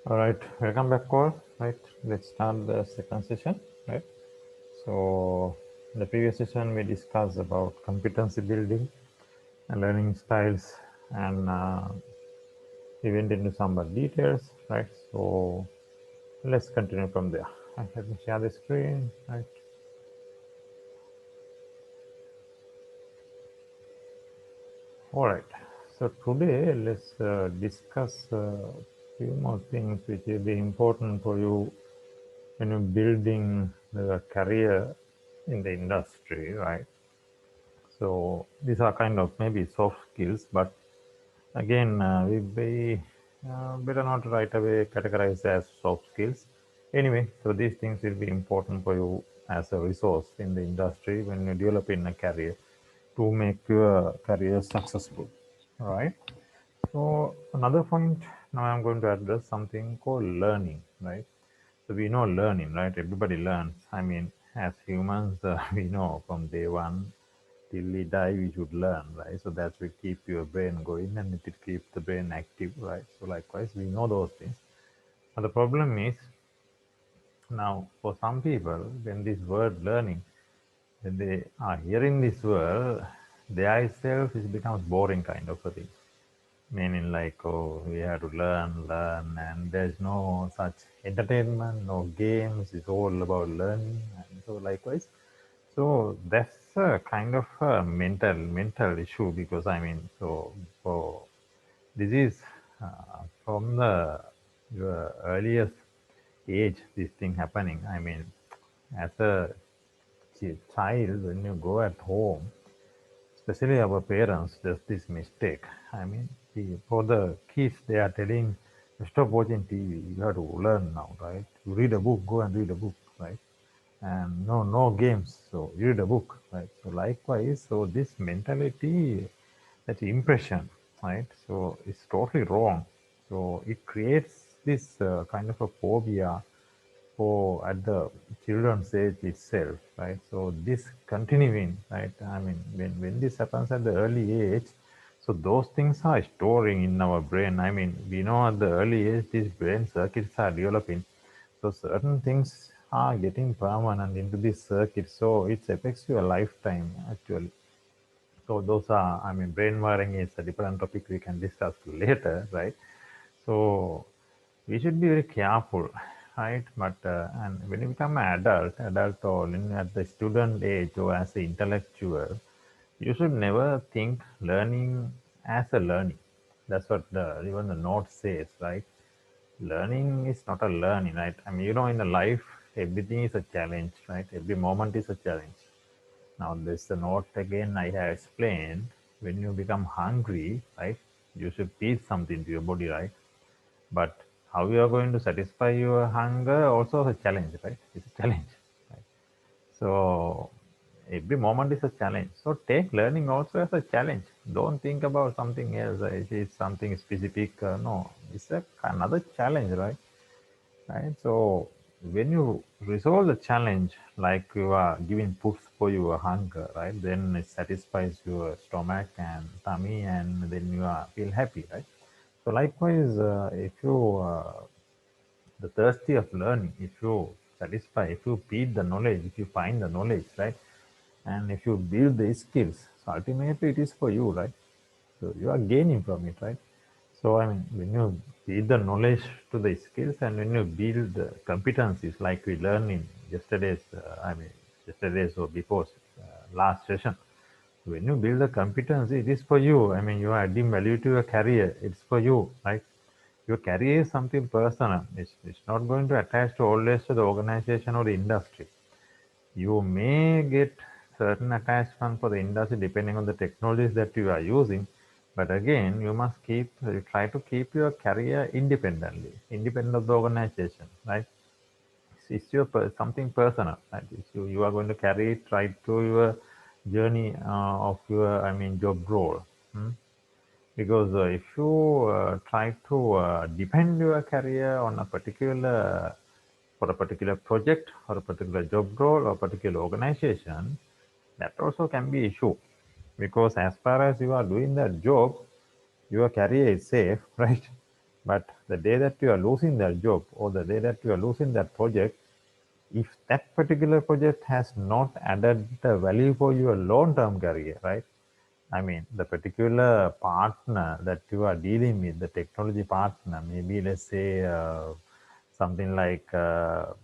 All right, welcome back all. Right, let's start the second session. Right, so in the previous session we discussed about competency building and learning styles, and we went into some details. Right, so let's continue from there. Right, let me share the screen. Right, all right. So today let's discuss a few more things which will be important for you when you're building the career in the industry, right? So these are kind of maybe soft skills, but again, we better not right away categorize as soft skills. Anyway, so these things will be important for you as a resource in the industry when you develop in a career to make your career successful. All right. So another point now I'm going to address something called learning, right? So we know learning, right? Everybody learns. I mean, as humans, we know from day one till we die, we should learn, right? So that will keep your brain going and it will keep the brain active, right? So likewise, we know those things. But the problem is now for some people, when this word learning, when they are hearing this word, their itself it becomes boring kind of a thing. Meaning like, oh, we have to learn, and there's no such entertainment, no games. It's all about learning, and so likewise. So that's a kind of a mental issue because I mean, so this is from the your earliest age this thing happening. I mean, as a child, when you go at home, especially our parents does this mistake. I mean, for the kids, they are telling, stop watching TV. You have to learn now, right? You read a book, go and read a book, right? And no games. So you read a book, right? So likewise, so this mentality, that impression, right? So it's totally wrong. So it creates this kind of a phobia for at the children's age itself, right? So this continuing, right? I mean, when this happens at the early age, so those things are storing in our brain. I mean, we know at the early age these brain circuits are developing, so certain things are getting permanent into this circuit. So it affects your lifetime actually. So those are, I mean, brain wiring is a different topic we can discuss later, right? So we should be very careful, right? But and when you become an adult or at the student age or as an intellectual, you should never think learning as a learning. That's what even the note says, right? Learning is not a learning, right? I mean, in the life, everything is a challenge, right? Every moment is a challenge. Now, this the note again I have explained. When you become hungry, right, you should feed something to your body, right? But how you are going to satisfy your hunger also is a challenge, right? It's a challenge. Right? So every moment is a challenge. So take learning also as a challenge. Don't think about something else. It is something specific. No, it's another challenge, right? Right. So when you resolve the challenge, like you are giving foods for your hunger, right? Then it satisfies your stomach and tummy, and then you are feel happy, right? So likewise, if you the thirsty of learning, if you satisfy, if you feed the knowledge, if you find the knowledge, right, and if you build the skills, so ultimately it is for you, right? So you are gaining from it, right? So I mean, when you feed the knowledge to the skills and when you build the competencies, like we learned in yesterday's or before last session. When you build the competence, it is for you. I mean, you are adding value to your career. It's for you, right? Your career is something personal. It's not going to attach to always to the organization or the industry. You may get certain attachment for the industry depending on the technologies that you are using, but again, you must try to keep your career independent of the organization, right? It's your something personal, right? You are going to carry it right through your journey of your, I mean, job role. Hmm? Because if you try to depend your career on a particular for a particular project or a particular job role or particular organization, that also can be issue. Because as far as you are doing that job, your career is safe, right? But the day that you are losing that job or the day that you are losing that project, if that particular project has not added the value for your long-term career, right? I mean, the particular partner that you are dealing with, the technology partner, maybe let's say something like a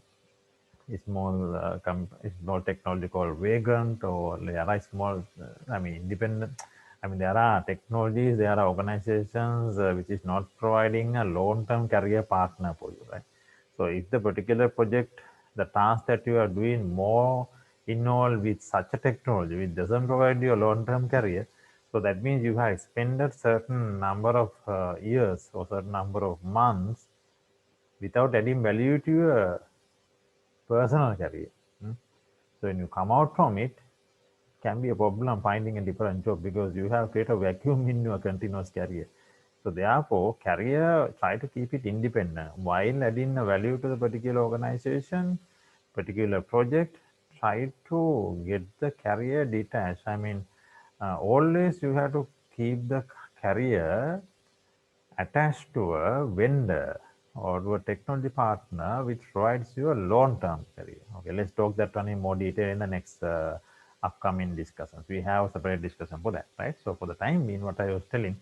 small technology called Vagrant, or there are small, independent. I mean, there are technologies, there are organizations which is not providing a long-term career partner for you, right? So, if the particular project, the task that you are doing more involved with such a technology which doesn't provide you a long-term career, so that means you have expended certain number of years or certain number of months without adding value to your personal career. Mm. So when you come out from it, can be a problem finding a different job because you have created a vacuum in your continuous career. So therefore, career, try to keep it independent while adding a value to the particular organization, particular project. Try to get the career detached. I mean, always you have to keep the career attached to a vendor or to a technology partner which provides you a long-term career. Okay, let's talk that one in more detail in the next upcoming discussions. We have a separate discussion for that, right? So for the time being, what I was telling,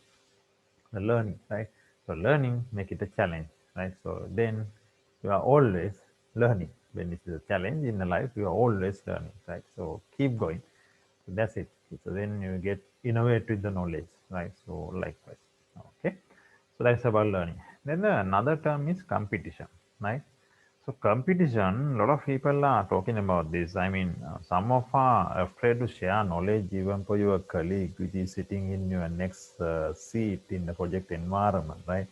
the learning, right? So learning, make it a challenge, right? So then you are always learning. When it is a challenge in the life, you are always learning, right? So keep going. So that's it. So then you get innovate with the knowledge, right? So likewise. Okay. So that's about learning. Then another term is competition, right? So competition, a lot of people are talking about this. I mean, some of are afraid to share knowledge even for your colleague, which is sitting in your next seat in the project environment, right?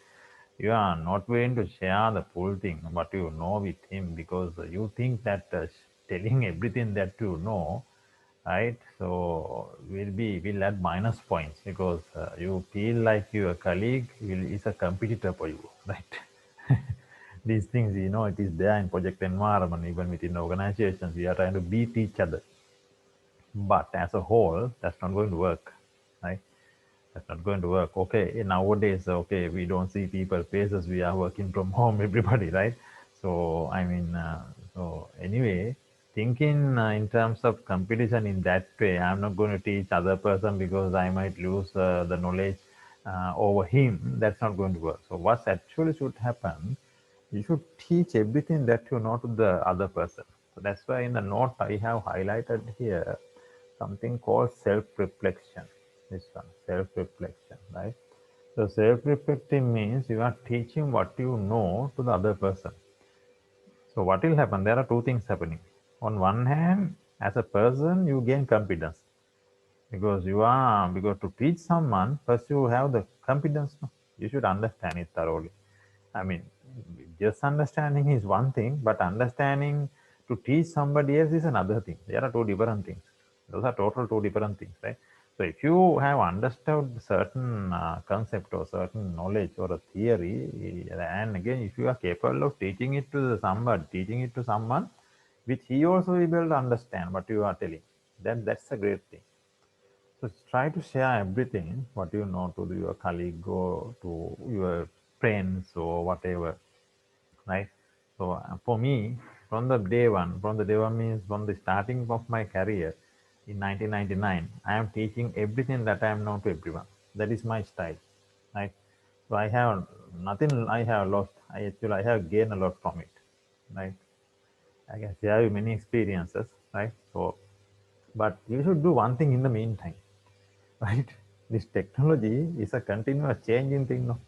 You are not going to share the full thing, what you know with him because you think that telling everything that you know, right? So will add minus points because you feel like your colleague is a competitor for you, right? These things, it is there in project environment, even within organizations, we are trying to beat each other. But as a whole, that's not going to work, right? That's not going to work. Okay, nowadays, okay, we don't see people faces. We are working from home, everybody, right? So, so anyway, thinking in terms of competition in that way, I'm not going to teach other person because I might lose the knowledge over him. That's not going to work. So, what actually should happen? You should teach everything that you know to the other person. So that's why in the note I have highlighted here something called self-reflection. This one, self-reflection, right? So self-reflecting means you are teaching what you know to the other person. So what will happen? There are two things happening. On one hand, as a person, you gain confidence because to teach someone, first you have the confidence. No? You should understand it thoroughly. I mean, just understanding is one thing, but understanding to teach somebody else is another thing. There are two different things. Those are total two different things, right? So if you have understood certain concept or certain knowledge or a theory, and again, if you are capable of teaching it to someone, which he also will be able to understand what you are telling, then that's a great thing. So try to share everything what you know to your colleague or to your friends or whatever, right? So for me, from the day one means from the starting of my career in 1999, I am teaching everything that I am known to everyone. That is my style, right? So I have nothing I have lost. I have gained a lot from it, right? I can share you many experiences, right? So, but you should do one thing in the meantime, right? This technology is a continuous changing thing. No?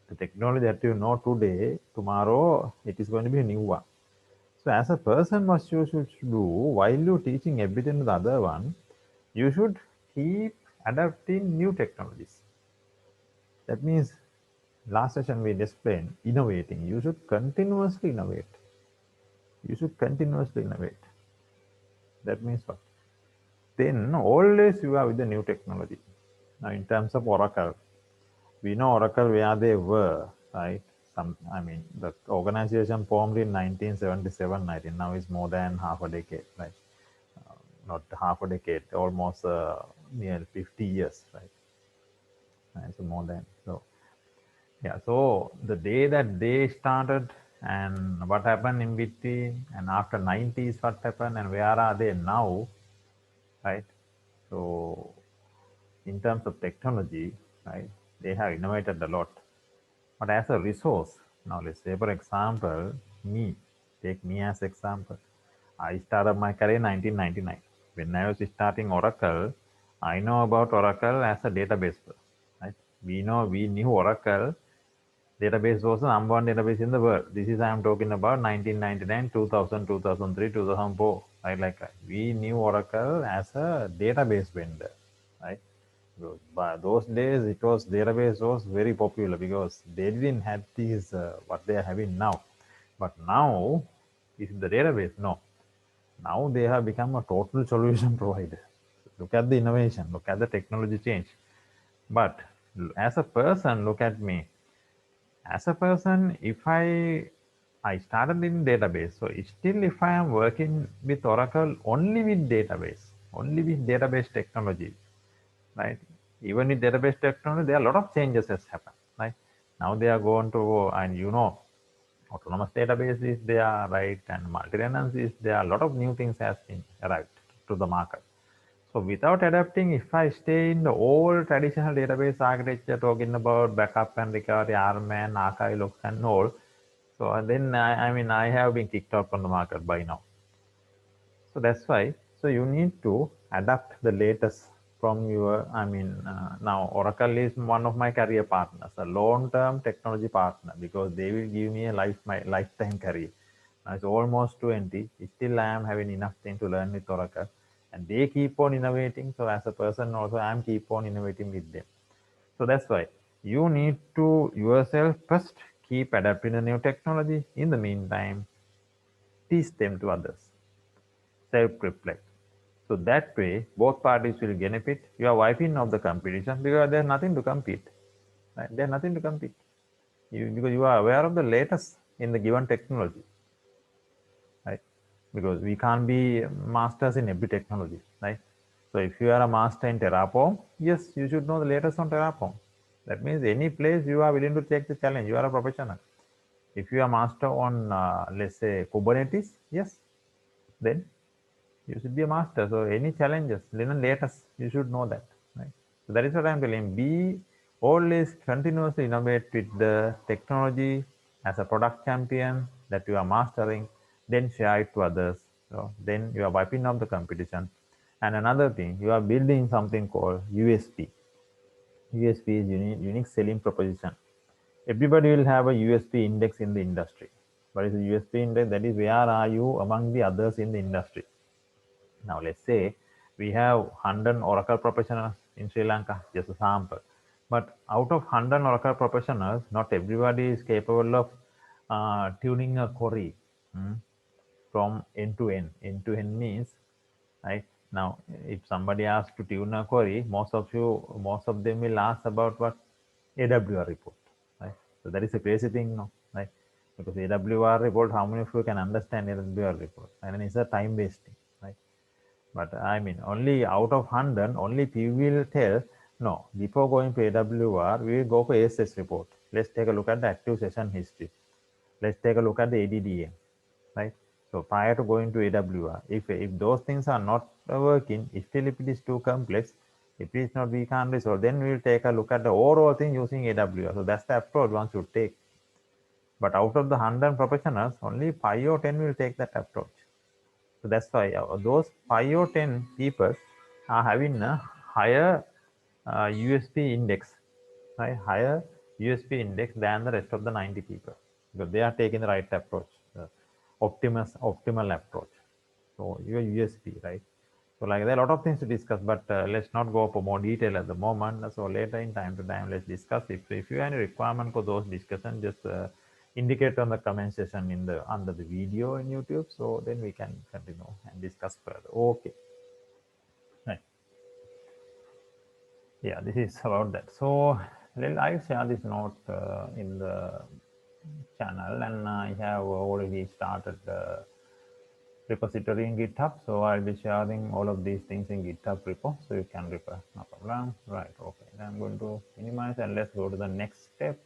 The technology that you know today, tomorrow it is going to be a new one. So as a person, what you should do while you're teaching everything to the other one, you should keep adapting new technologies. That means last session we explained innovating. You should continuously innovate. You should continuously innovate. That means what? Then always you are with the new technology. Now in terms of Oracle, we know Oracle where they were, right? The organization formed in 1977, 19. Now is more than half a decade, right? Not half a decade, almost near 50 years, right? So more than so. Yeah, so the day that they started and what happened in between, and after 90s, what happened, and where are they now, right? So, in terms of technology, right, they have innovated a lot. But as a resource, now let's say, for example, me, take me as example. I started my career in 1999. When I was starting Oracle, I know about Oracle as a database. Right? We knew Oracle database was the number one database in the world. This is I am talking about 1999, 2000, 2003, 2004. Right? Like we knew Oracle as a database vendor. Right? By those days, it was database was very popular because they didn't have these what they are having now. But now, is the database? No. Now they have become a total solution provider. Look at the innovation. Look at the technology change. But as a person, look at me. As a person, if I started in database, so still if I am working with Oracle only with database technology, right? Even with database technology, there are a lot of changes has happened, right? Now they are going to, and autonomous database is there, right? And multi-tenancy is there. A lot of new things has been arrived to the market. So without adapting, if I stay in the old traditional database architecture, talking about backup and recovery, RMAN, archive looks and all, so then I mean, I have been kicked out from the market by now. So that's why. So you need to adapt the latest from your. I mean, now Oracle is one of my career partners, a long-term technology partner, because they will give me a my lifetime career. Now it's almost 20. Still, I am having enough thing to learn with Oracle, and they keep on innovating. So as a person, also I am keep on innovating with them. So that's why you need to yourself first keep adapting the new technology. In the meantime, teach them to others. Self-reflect. So that way, both parties will benefit. You are wiping off the competition because there's nothing to compete. Right? There's nothing to compete. Because you are aware of the latest in the given technology, right? Because we can't be masters in every technology, right? So if you are a master in Terraform, yes, you should know the latest on Terraform. That means any place you are willing to take the challenge, you are a professional. If you are master on, let's say, Kubernetes, yes, then you should be a master. So any challenges, even latest, you should know that. Right? So that is what I'm telling. Be always continuously innovate with the technology as a product champion that you are mastering, then share it to others. So then you are wiping out the competition. And another thing, you are building something called USP. USP is unique selling proposition. Everybody will have a USP index in the industry. What is a USP index? That is where are you among the others in the industry. Now, let's say we have 100 Oracle professionals in Sri Lanka, just a sample. But out of 100 Oracle professionals, not everybody is capable of tuning a query from end to end. End to end means, right? Now, if somebody asks to tune a query, most of them will ask about what? AWR report, right? So that is a crazy thing, no, right? Because AWR report, how many of you can understand AWR report? And it's a time wasting, right? But I mean, only out of 100, only few will tell, no, before going to AWR, we will go for ASS report. Let's take a look at the active session history. Let's take a look at the ADDM, right? So prior to going to AWR, if those things are not working, still if it is too complex, if it is not, we can't resolve, then we will take a look at the overall thing using AWR. So that's the approach one should take. But out of the 100 professionals, only 5 or 10 will take that approach. So that's why those 5 or 10 people are having a higher USP index, right? Higher USP index than the rest of the 90 people because they are taking the right approach, optimal approach. So your USP, right? So like there are a lot of things to discuss, but let's not go for more detail at the moment. So later in time to time, let's discuss. If you have any requirement for those discussion, just indicate on the comment section in the under the video in YouTube. So then we can continue and discuss further. Okay. Right. Yeah, this is about that. So I'll share this note in the channel, and I have already started repository in GitHub. So I'll be sharing all of these things in GitHub repo, so you can refer. No problem. Right. Okay. Then I'm going to minimize and let's go to the next step.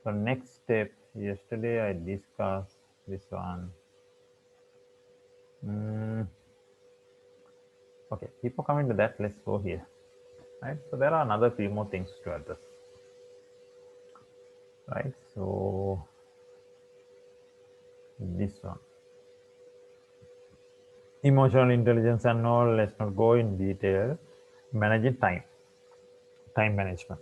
So next step, yesterday I discussed this one. Okay, before coming to that, let's go here. Right, so there are another few more things to address. Right, so this one, emotional intelligence and all, let's not go in detail. Managing time management.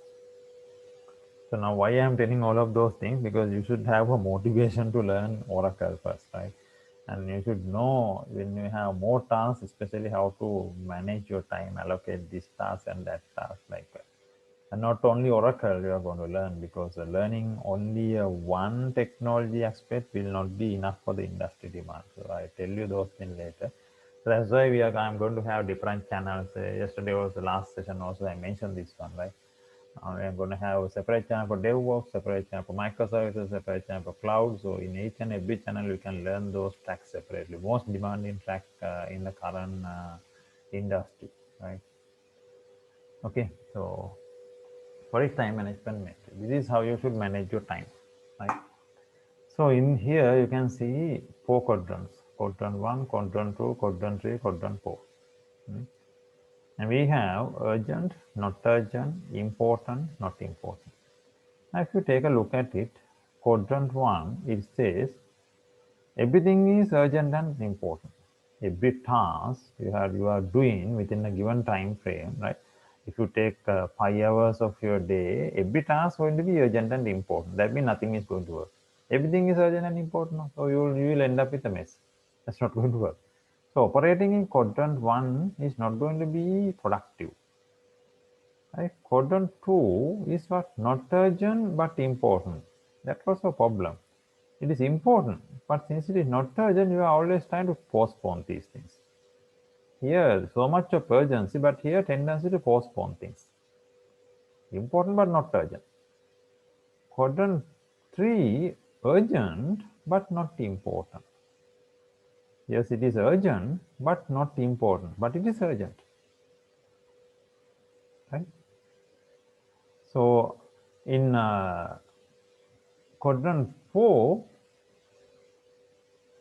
So now why I am telling all of those things, because you should have a motivation to learn Oracle first, right? And you should know when you have more tasks, especially how to manage your time, allocate this task and that task, like that. And not only Oracle you are going to learn, because learning only one technology aspect will not be enough for the industry demand. So I tell you those things later. So that's why I'm going to have different channels. Yesterday was the last session also, I mentioned this one, right? I'm going to have a separate channel for DevOps, separate channel for microservices, separate channel for cloud. So in each and every channel, you can learn those tracks separately. Most demanding track in the current industry, right? Okay, so what is time management method? This is how you should manage your time, right? So in here, you can see 4 quadrants: quadrant 1, quadrant 2, quadrant 3, quadrant 4. And we have urgent, not urgent, important, not important. Now, if you take a look at it, quadrant 1, it says everything is urgent and important. Every task you are doing within a given time frame, right? If you take 5 hours of your day, every task is going to be urgent and important. That means nothing is going to work. Everything is urgent and important, so you will end up with a mess. That's not going to work. So operating in quadrant 1 is not going to be productive. Right? Quadrant 2 is what? Not urgent but important. That was a problem. It is important, but since it is not urgent, you are always trying to postpone these things. Here, so much of urgency, but here tendency to postpone things. Important but not urgent. Quadrant 3, urgent but not important. Yes, it is urgent but not important, but it is urgent. Right? So in quadrant 4,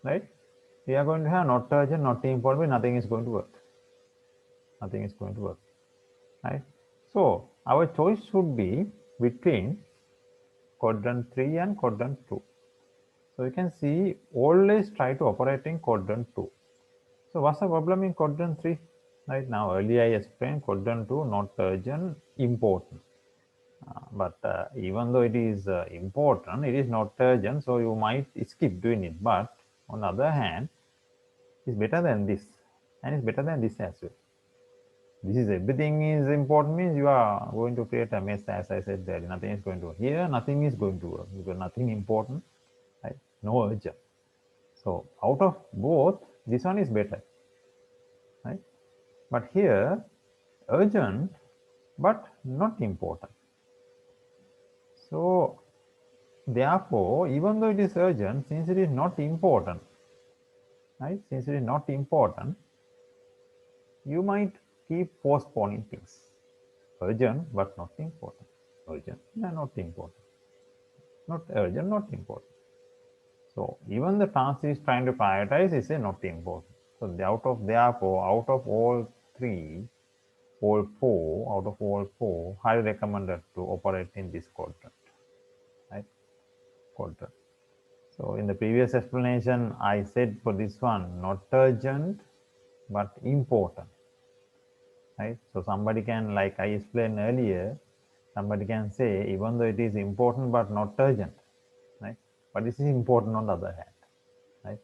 right, we are going to have not urgent, not important, nothing is going to work. Nothing is going to work. Right? So our choice should be between quadrant 3 and quadrant 2. So you can see, always try to operate in quadrant 2. So what's the problem in quadrant 3? Right now, earlier I explained quadrant 2, not urgent, important. But even though it is important, it is not urgent, so you might skip doing it. But on the other hand, it's better than this, and it's better than this as well. This is everything is important means you are going to create a mess, as I said there. Nothing is going to work. Here, nothing is going to work because nothing important, right? No urgent. So out of both, this one is better, right? But here, urgent, but not important. So therefore, even though it is urgent, since it is not important, right? Since it is not important, you might keep postponing things. Urgent, but not important. Urgent, not important. Not urgent, not important. So even the task is trying to prioritize is not important. So therefore, out of all four, highly recommended to operate in this quadrant, right? Quadrant. So in the previous explanation, I said for this one, not urgent, but important, right? So somebody can, like I explained earlier, somebody can say, even though it is important, but not urgent, right? But this is important on the other hand, right?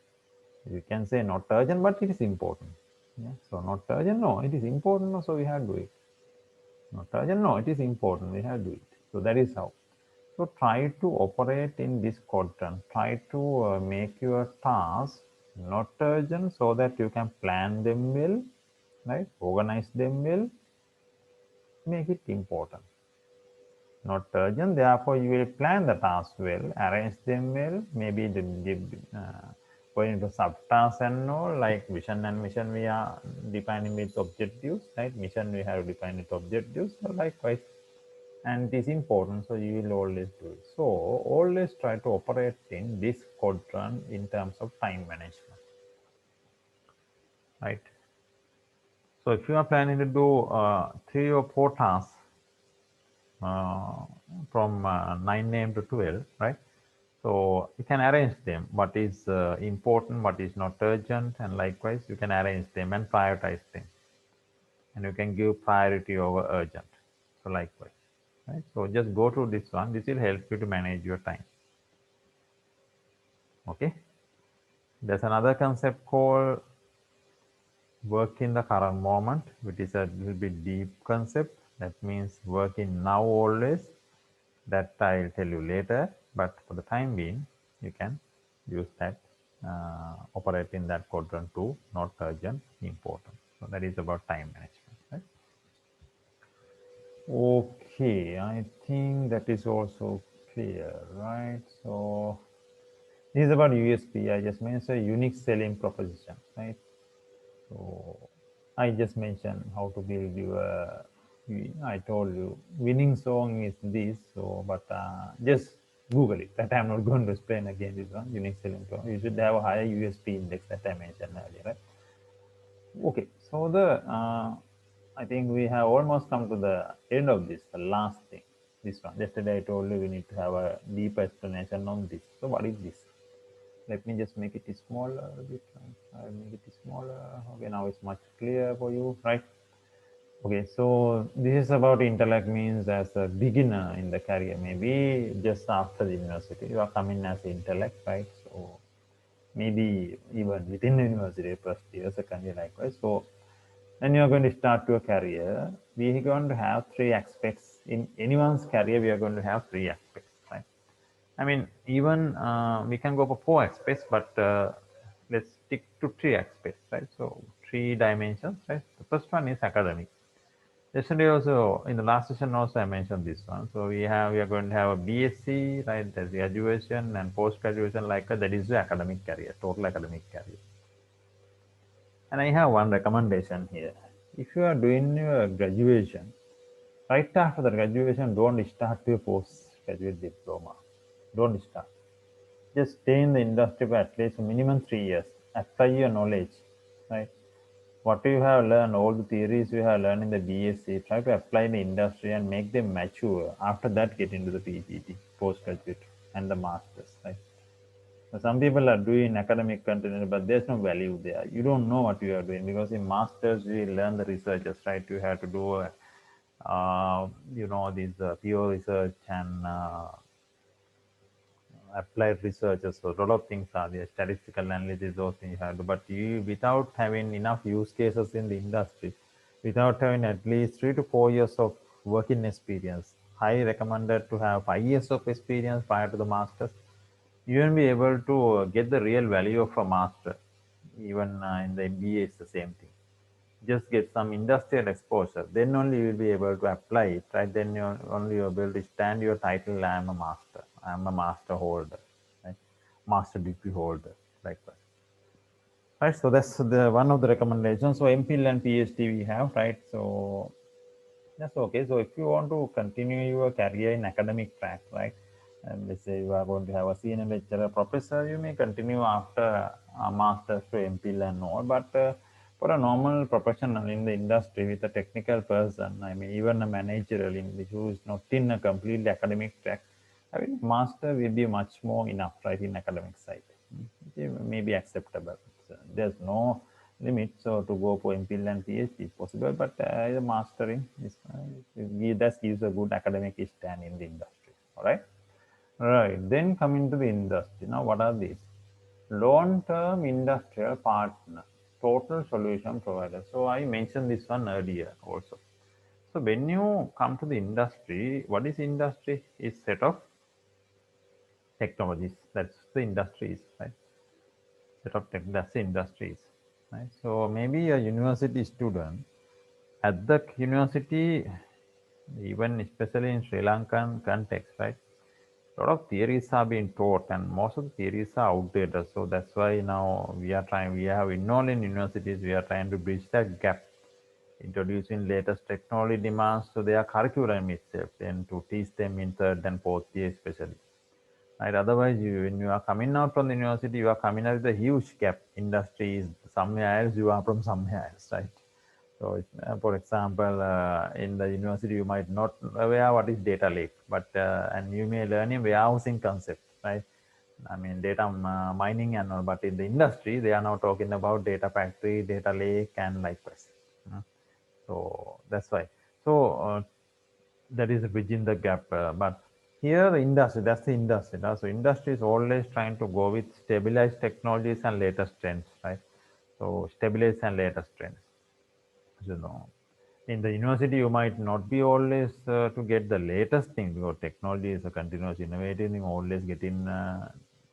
You can say not urgent, but it is important. Yeah? So not urgent, no, it is important, no, so we have to do it. Not urgent, no, it is important, we have to do it. So that is how. So try to operate in this quadrant. Try to make your tasks not urgent so that you can plan them well, right? Organize them well, make it important. Not urgent, therefore you will plan the tasks well, arrange them well, maybe going into subtasks and all, like vision and mission we are defining with objectives, right? Mission we have defined with objectives, so likewise. and it is important, so you will always do it. So always try to operate in this quadrant in terms of time management, right? So if you are planning to do 3 or 4 tasks uh, from 9 a.m. to 12, right? So you can arrange them, what is important, what is not urgent, and likewise you can arrange them and prioritize them, and you can give priority over urgent. So likewise, right? So just go through this one. This will help you to manage your time. Okay. There's another concept called work in the current moment, which is a little bit deep concept. That means work in now always. That I'll tell you later, but for the time being, you can use that, operate in that quadrant too, not urgent, important. So that is about time management, right? Okay, I think that is also clear, right? So this is about USP. I just mentioned unique selling proposition, right? So I just mentioned how to build your. I told you winning song is this. So, but just Google it. That I'm not going to explain again. This one unique selling song. You should have a higher USP index that I mentioned earlier, right? Okay. So I think we have almost come to the end of this. The last thing, this one. Yesterday I told you we need to have a deep explanation on this. So what is this? Let me just make it smaller a bit. I'll make it smaller. Okay, now it's much clearer for you, right? Okay, so this is about intellect, means as a beginner in the career, maybe just after the university, you are coming as intellect, right? So maybe even within the university, first year, second year, likewise. So when you are going to start your career, we are going to have 3 aspects. In anyone's career, we are going to have 3 aspects, right? I mean, even we can go for 4 aspects, but let's stick to 3 aspects, right? So 3 dimensions, right? The first one is academic. Yesterday also, in the last session also I mentioned this one. So we are going to have a BSc, right? There's graduation and post-graduation, like that is the academic career, total academic career. And I have one recommendation here. If you are doing your graduation, right after the graduation, don't start your postgraduate diploma. Don't start. Just stay in the industry for at least minimum 3 years. Apply your knowledge, right? What you have learned, all the theories you have learned in the BSc, try to apply in the industry and make them mature. After that, get into the PGT, postgraduate, and the masters, right? So some people are doing academic content, but there's no value there. You don't know what you are doing, because in masters we learn the researchers, right? You have to do, these pure research and applied researchers. So a lot of things are there, statistical analysis, those things you have to. But you, without having enough use cases in the industry, without having at least 3 to 4 years of working experience, I recommended to have 5 years of experience prior to the masters. You won't be able to get the real value of a master. Even in the MBA, it's the same thing. Just get some industrial exposure, then only you will be able to apply it, right? Then you only you're able to stand your title, I'm a master, I'm a master holder, right? Master degree holder, like that, right? So that's the one of the recommendations. So MPhil and PhD we have, right? So that's okay. So if you want to continue your career in academic track, right? And let's say you are going to have a senior lecturer, professor, you may continue after a master's to MPhil and all. But for a normal professional in the industry with a technical person, I mean, even a managerial in who is not in a completely academic track, I mean, master will be much more enough, right, in academic side. It may be acceptable. So there's no limit. So to go for MPhil and PhD is possible, but the mastering is that gives a good academic stand in the industry. All right. Right. Then coming to the industry. Now, what are these? Long-term industrial partner, total solution provider. So I mentioned this one earlier also. So when you come to the industry, what is industry? It's set of technologies. That's the industries, right? Set of tech, that's the industries, right? So maybe a university student at the university, even especially in Sri Lankan context, right? A lot of theories are being taught, and most of the theories are outdated. So that's why now we have in all in universities we are trying to bridge that gap introducing latest technology demands to their curriculum itself and to teach them in third and fourth year especially. Right? Otherwise, when you are coming out from the university, you are coming out with a huge gap. Industry is somewhere else, you are from somewhere else, right? So, for example, in the university, you might not aware what is data lake, but and you may learn a warehousing concept, right? I mean, data mining and all, but in the industry, they are now talking about data factory, data lake, and likewise. So that's why. So that is bridging the gap. But here, the industry, that's the industry. So industry is always trying to go with stabilized technologies and latest trends, right? So stabilized and latest trends. You know, in the university, you might not be always to get the latest thing because technology is a continuous innovative thing, always getting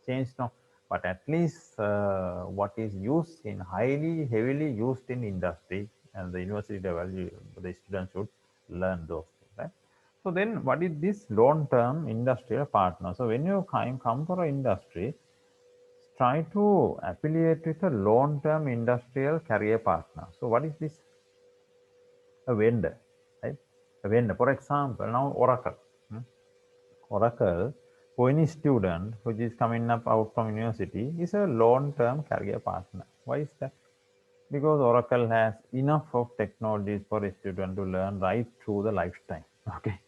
changed now. But at least what is used in heavily used in industry and the university level, the students should learn those things, right? So then, what is this long-term industrial partner? So when you come for an industry, try to affiliate with a long-term industrial career partner. So what is this? A vendor, right? A vendor. For example, now Oracle. Oracle, for any student which is coming up out from university, is a long-term career partner. Why is that? Because Oracle has enough of technologies for a student to learn right through the lifetime. Okay.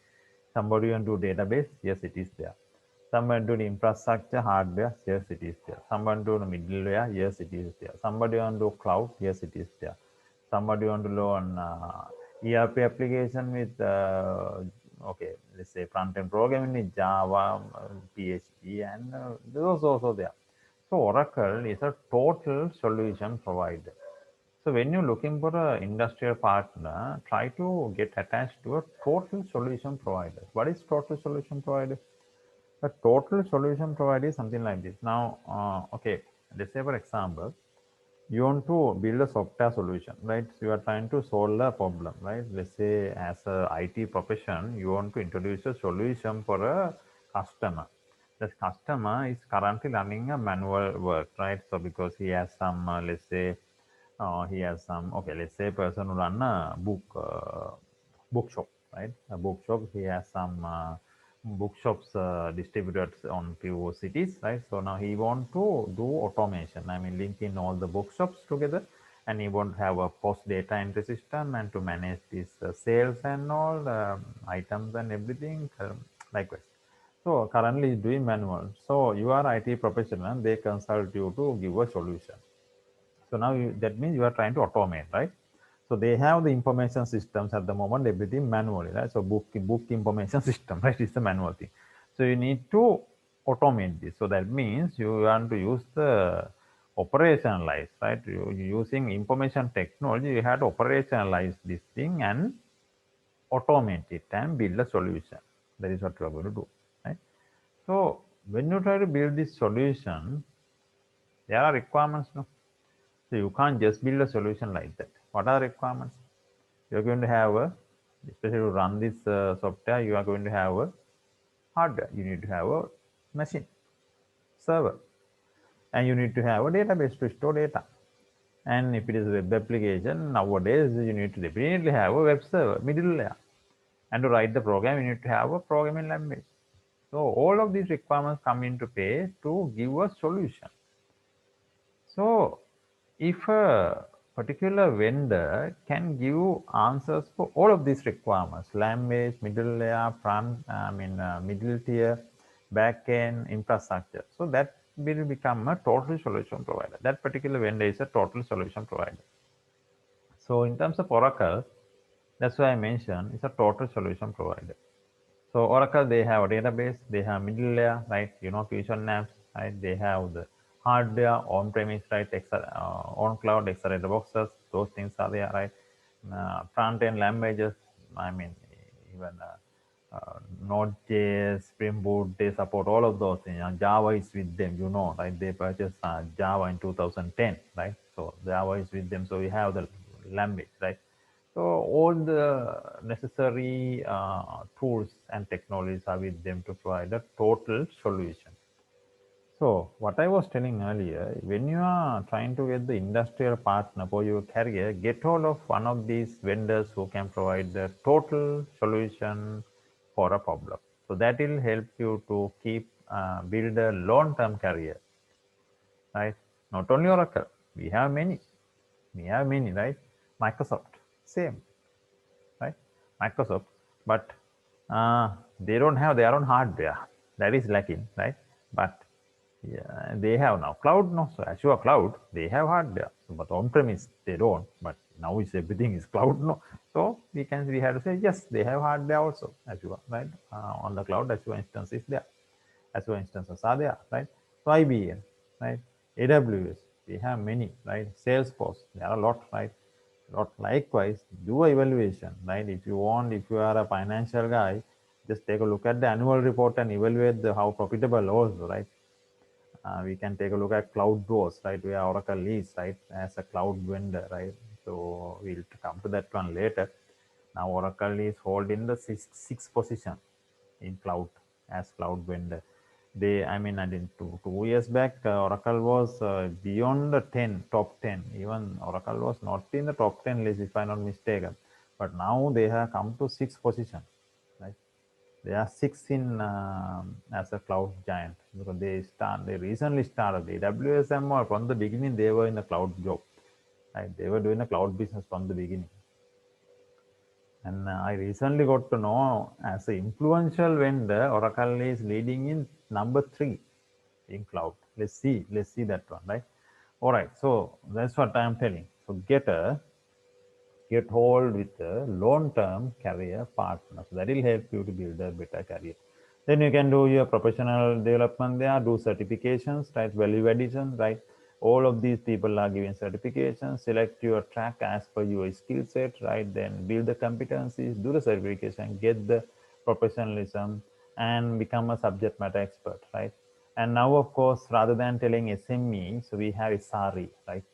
Somebody want to do database, yes, it is there. Someone do the infrastructure, hardware, yes, it is there. Someone do the middleware, yes, it is there. Somebody want to do cloud, yes, it is there. Somebody want to learn ERP application with, okay, let's say front-end programming with Java, PHP, and those also there. So Oracle is a total solution provider. So when you're looking for an industrial partner, try to get attached to a total solution provider. What is total solution provider? A total solution provider is something like this. Now, okay, let's say for example, you want to build a software solution, right? So you are trying to solve a problem, right? Let's say as a IT profession, you want to introduce a solution for a customer. The customer is currently running a manual work, right? So because he has some, let's say, he has some, okay, let's say a person who run a bookshop, right? A bookshop, he has some bookshops distributed on few cities, right? So now he want to do automation. I mean, linking all the bookshops together, and he want to have a post data entry system and to manage these sales and all items and everything, likewise. So currently he's doing manual. So you are IT professional, they consult you to give a solution. So now that means you are trying to automate, right? So they have the information systems at the moment, everything manually, right? So book information system, right? It's a manual thing. So you need to automate this. So that means you want to use the operationalize, right? You using information technology, you have to operationalize this thing and automate it and build a solution. That is what you are going to do, right? So when you try to build this solution, there are requirements, no? So you can't just build a solution like that. What are requirements? You're going to have a, especially to run this software, you are going to have a hardware. You need to have a machine, server, and you need to have a database to store data. And if it is a web application, nowadays you need to definitely have a web server, middle layer. And to write the program, you need to have a programming language. So all of these requirements come into play to give a solution. So if a particular vendor can give answers for all of these requirements, language, middle layer, middle tier, backend, infrastructure, so that will become a total solution provider. That particular vendor is a total solution provider. So in terms of Oracle, that's why I mentioned it's a total solution provider. So Oracle, they have a database, they have middle layer, right? You know, Fusion apps, right? They have the hardware, on-premise, right? On cloud, accelerator boxes, those things are there, right? Front-end languages, I mean, even Node.js, Spring Boot, they support all of those things. Java is with them, you know, right? They purchased Java in 2010, right? So Java is with them. So we have the language, right? So all the necessary tools and technologies are with them to provide a total solution. So what I was telling earlier, when you are trying to get the industrial partner for your career, get hold of one of these vendors who can provide the total solution for a problem. So that will help you to keep build a long-term career, right? Not only Oracle, we have many, right? Microsoft, same, right? Microsoft, but they don't have their own hardware. That is lacking, right? But yeah, they have now cloud, no, so Azure cloud, they have hardware, but on-premise they don't. But now it's everything is cloud, no. So we have to say yes, they have hardware also, Azure, right? On the cloud, Azure instance is there. Azure instances are there, right? So IBM, right? AWS, we have many, right? Salesforce, there are a lot, right? Lot likewise, do evaluation, right? If you want, if you are a financial guy, just take a look at the annual report and evaluate how profitable also, right? We can take a look at cloud doors, right? Where Oracle is, right, as a cloud vendor, right? So we'll come to that one later. Now Oracle is holding the sixth position in cloud as cloud vendor. I mean, I didn't, 2 years back, Oracle was beyond the top 10. Even Oracle was not in the top 10 list, if I'm not mistaken. But now they have come to sixth position, right? There are six in as a cloud giant because they recently started AWS and more. From the beginning they were in the cloud job, right? They were doing the cloud business from the beginning. And I recently got to know as an influential vendor, Oracle is leading in number 3 in cloud. Let's see that one, right? All right, so that's what I'm telling. So get hold with a long-term career partner. So that will help you to build a better career. Then you can do your professional development there, do certifications, right? Value addition, right? All of these people are giving certifications. Select your track as per your skill set, right? Then build the competencies, do the certification, get the professionalism, and become a subject matter expert, right? And now, of course, rather than telling SME, so we have SRE, right?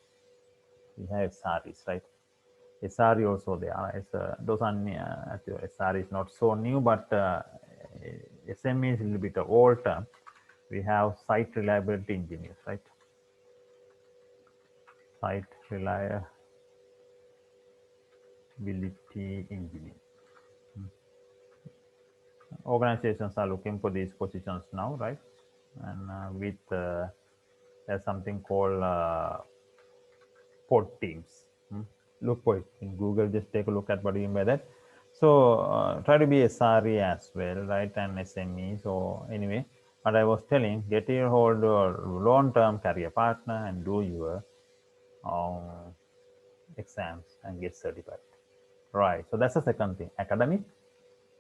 We have SREs, right? SRE also there. Those are SRE is not so new, but SME is a little bit of old term. We have site reliability engineers, right? Site reliability engineer. Organizations are looking for these positions now, right? And with there's something called pod teams. Look for it in Google. Just take a look at what you mean by that. So try to be a SRE as well, right? And SME. So anyway, what I was telling, get your hold or long-term career partner and do your exams and get certified. Right. So that's the second thing. Academic,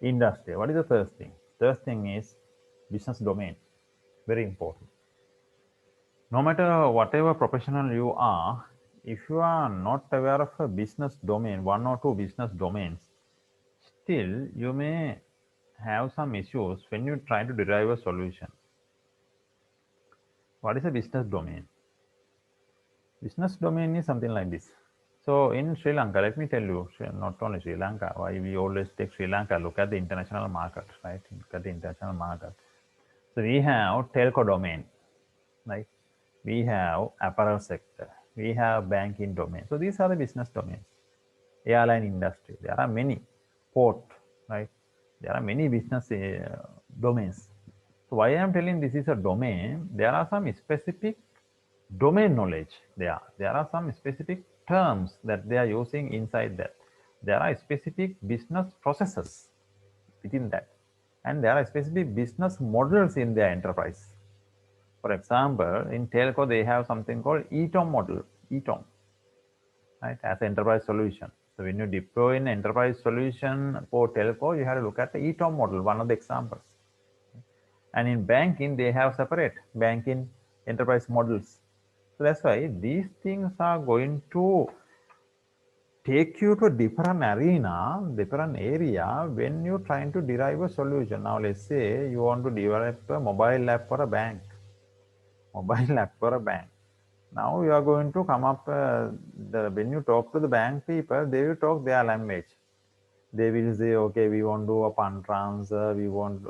industry. What is the first thing? First thing is business domain. Very important. No matter whatever professional you are, if you are not aware of a business domain, one or two business domains, still you may have some issues when you try to derive a solution. What is a business domain? Business domain is something like this. So in Sri Lanka, let me tell you, not only Sri Lanka, why we always take Sri Lanka, look at the international market, right? Look at the international market. So we have telco domain, right? We have apparel sector, we have banking domain. So these are the business domains. Airline industry, there are many. Port, right? There are many business domains. So why I am telling this is a domain, there are some specific domain knowledge there. There are some specific terms that they are using inside that. There are specific business processes within that. And there are specific business models in their enterprise. For example, in telco, they have something called ETOM model, ETOM, right, as an enterprise solution. So when you deploy an enterprise solution for telco, you have to look at the ETOM model, one of the examples. And in banking, they have separate banking enterprise models. So that's why these things are going to take you to a different arena, different area when you're trying to derive a solution. Now, let's say you want to develop a mobile app for a bank. Mobile app for a bank. Now you are going to come up, when you talk to the bank people, they will talk their language. They will say, okay, we want to do a fund transfer,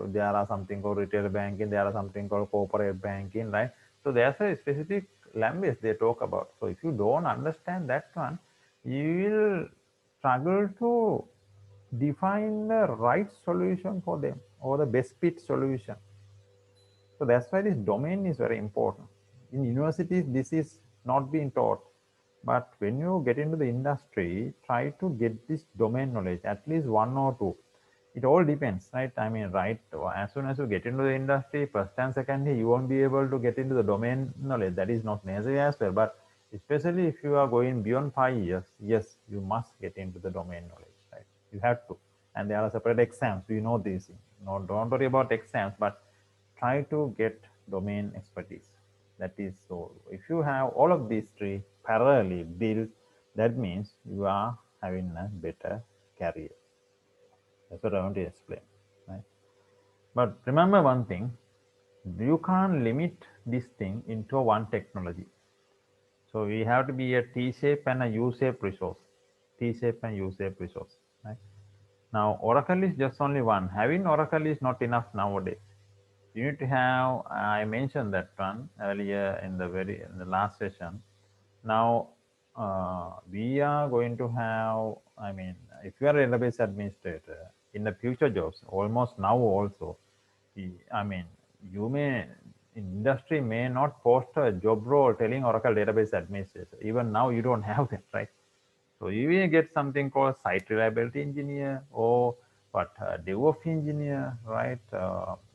there are something called retail banking, there are something called corporate banking, right? So there's a specific language they talk about. So if you don't understand that one, you will struggle to define the right solution for them or the best fit solution. So that's why this domain is very important. In universities, this is not being taught. But when you get into the industry, try to get this domain knowledge, at least one or two. It all depends, right? I mean, right, as soon as you get into the industry, first and second year, you won't be able to get into the domain knowledge. That is not necessary as well. But especially if you are going beyond 5 years, yes, you must get into the domain knowledge, right? You have to. And there are separate exams. We know these things. No, don't worry about exams, but try to get domain expertise. That is so. If you have all of these three parallelly built, that means you are having a better career. That's what I want to explain. Right? But remember one thing, you can't limit this thing into one technology. So we have to be a T-shape and a U-shape resource. T-shape and U-shape resource. Right? Now Oracle is just only one. Having Oracle is not enough nowadays. You need to have, I mentioned that one earlier in the last session. Now we are going to have, I mean, if you are a database administrator in the future jobs, almost now also, I mean, you may, industry may not post a job role telling Oracle database administrator. Even now you don't have that, right? So you will get something called site reliability engineer or what DevOps engineer, right?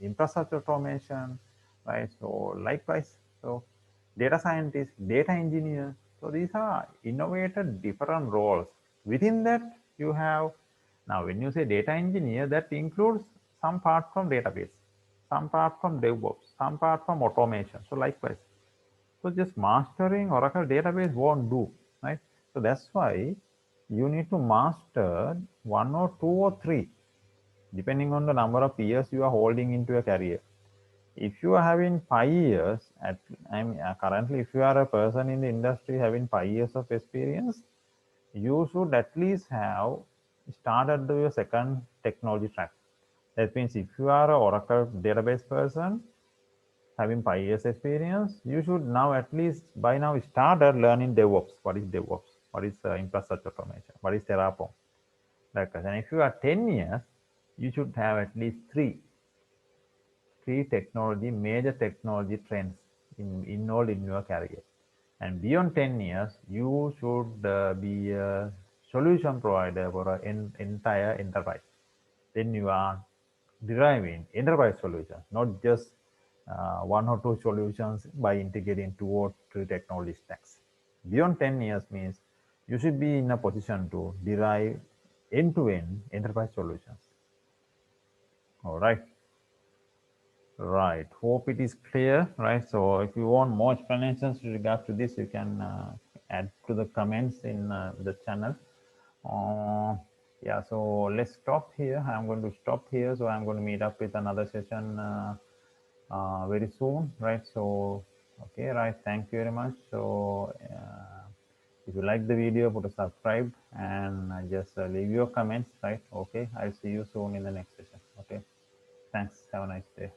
Infrastructure automation, right? So likewise, so data scientist, data engineer. So these are innovated different roles. Within that, you have, now when you say data engineer, that includes some part from database, some part from DevOps, some part from automation. So likewise, so just mastering Oracle database won't do, right? So that's why you need to master one or two or three, depending on the number of years you are holding into a career. If you are having 5 years, I mean, currently, if you are a person in the industry having 5 years of experience, you should at least have started your second technology track. That means if you are an Oracle database person, having 5 years experience, you should now at least by now started learning DevOps. What is DevOps? What is infrastructure automation? What is Terraform? Like that. And if you are 10 years, you should have at least three technology, major technology trends involved in your career. And beyond 10 years, you should be a solution provider for an entire enterprise. Then you are deriving enterprise solutions, not just one or two solutions by integrating two or three technology stacks. Beyond 10 years means you should be in a position to derive end-to-end enterprise solutions. All right. Right. Hope it is clear, right? So if you want more explanations with regard to this, you can add to the comments in the channel. Yeah, so let's stop here. I'm going to stop here. So I'm going to meet up with another session very soon, right? So, okay, right. Thank you very much. So if you like the video, put a subscribe and just leave your comments, right? Okay, I'll see you soon in the next session. Okay, thanks. Have a nice day.